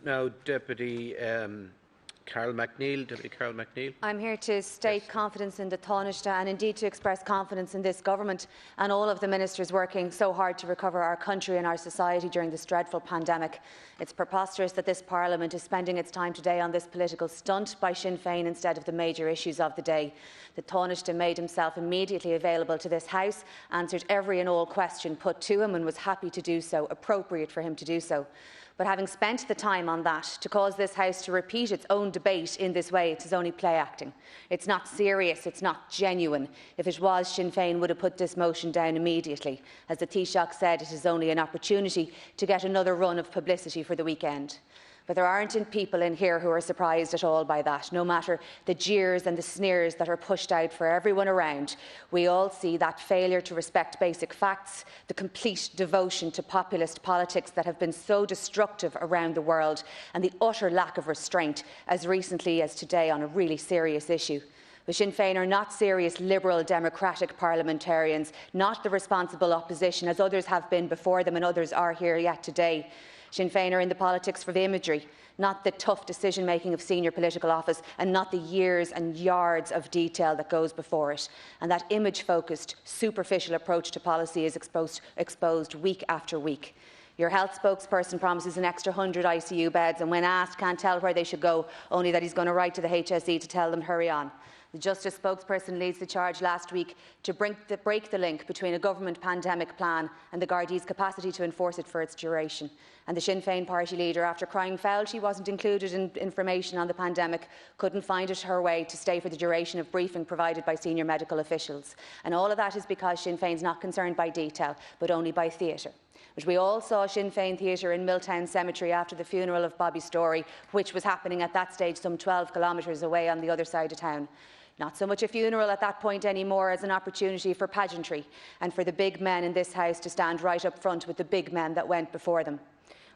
now Deputy Carol McNeill. Deputy Carol McNeill. I'm here to state confidence in the Tánaiste and indeed to express confidence in this government and all of the ministers working so hard to recover our country and our society during this dreadful pandemic. It's preposterous that this Parliament is spending its time today on this political stunt by Sinn Féin instead of the major issues of the day. The Tánaiste made himself immediately available to this House, answered every and all question put to him and was happy to do so, appropriate for him to do so. But having spent the time on that, to cause this House to repeat its own debate in this way, it is only play acting. It's not serious, it's not genuine. If it was, Sinn Féin would have put this motion down immediately. As the Taoiseach said, it is only an opportunity to get another run of publicity for the weekend. But there aren't people in here who are surprised at all by that, no matter the jeers and the sneers that are pushed out for everyone around. We all see that failure to respect basic facts, the complete devotion to populist politics that have been so destructive around the world, and the utter lack of restraint as recently as today on a really serious issue. But Sinn Féin are not serious liberal democratic parliamentarians, not the responsible opposition as others have been before them and others are here yet today. Sinn Féin are in the politics for the imagery, not the tough decision-making of senior political office and not the years and yards of detail that goes before it. And that image-focused, superficial approach to policy is exposed week after week. Your health spokesperson promises an extra 100 ICU beds and when asked can't tell where they should go, only that he's going to write to the HSE to tell them to hurry on. The Justice spokesperson leads the charge last week to break the link between a government pandemic plan and the Garda's capacity to enforce it for its duration. And the Sinn Féin party leader, after crying foul she wasn't included in information on the pandemic, couldn't find it her way to stay for the duration of briefing provided by senior medical officials. And all of that is because Sinn Féin's not concerned by detail, but only by theatre. But we all saw Sinn Féin theatre in Milltown Cemetery after the funeral of Bobby Storey, which was happening at that stage some 12 kilometres away on the other side of town. Not so much a funeral at that point anymore as an opportunity for pageantry and for the big men in this House to stand right up front with the big men that went before them.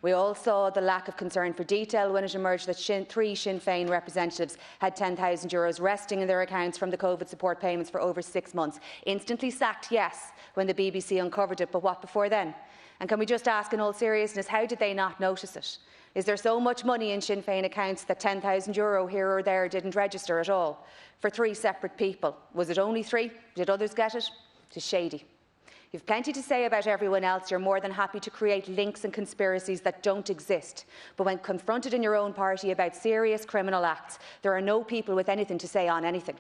We all saw the lack of concern for detail when it emerged that three Sinn Féin representatives had €10,000 resting in their accounts from the COVID support payments for over 6 months. Instantly sacked, yes, when the BBC uncovered it, but what before then? And can we just ask in all seriousness, how did they not notice it? Is there so much money in Sinn Féin accounts that €10,000 here or there didn't register at all? For 3 separate people. Was it only 3? Did others get it? It is shady. You've plenty to say about everyone else. You're more than happy to create links and conspiracies that don't exist. But when confronted in your own party about serious criminal acts, there are no people with anything to say on anything.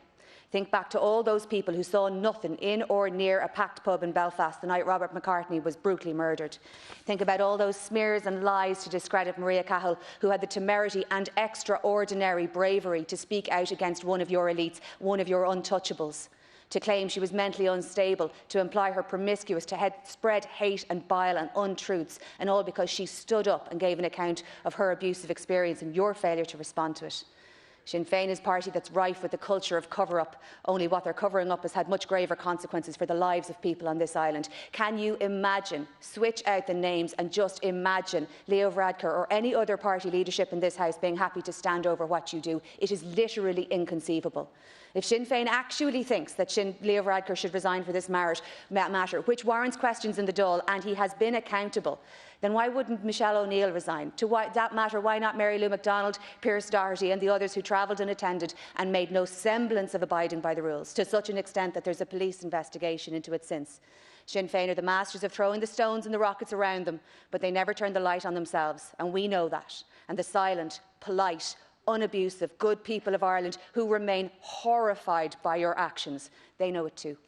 Think back to all those people who saw nothing in or near a packed pub in Belfast the night Robert McCartney was brutally murdered. Think about all those smears and lies to discredit Maria Cahill, who had the temerity and extraordinary bravery to speak out against one of your elites, one of your untouchables, to claim she was mentally unstable, to imply her promiscuous, to spread hate and bile and untruths, and all because she stood up and gave an account of her abusive experience and your failure to respond to it. Sinn Féin is a party that's rife with the culture of cover-up, only what they're covering up has had much graver consequences for the lives of people on this island. Can you imagine, switch out the names and just imagine Leo Varadkar or any other party leadership in this House being happy to stand over what you do? It is literally inconceivable. If Sinn Féin actually thinks that Leo Varadkar should resign for this matter, which warrants questions in the Dáil, and he has been accountable, then why wouldn't Michelle O'Neill resign? To that matter, why not Mary Lou McDonald, Pearse Doherty and the others who travelled and attended and made no semblance of abiding by the rules, to such an extent that there's a police investigation into it since? Sinn Féin are the masters of throwing the stones and the rockets around them, but they never turn the light on themselves, and we know that. And the silent, polite, unabusive, good people of Ireland who remain horrified by your actions, they know it too.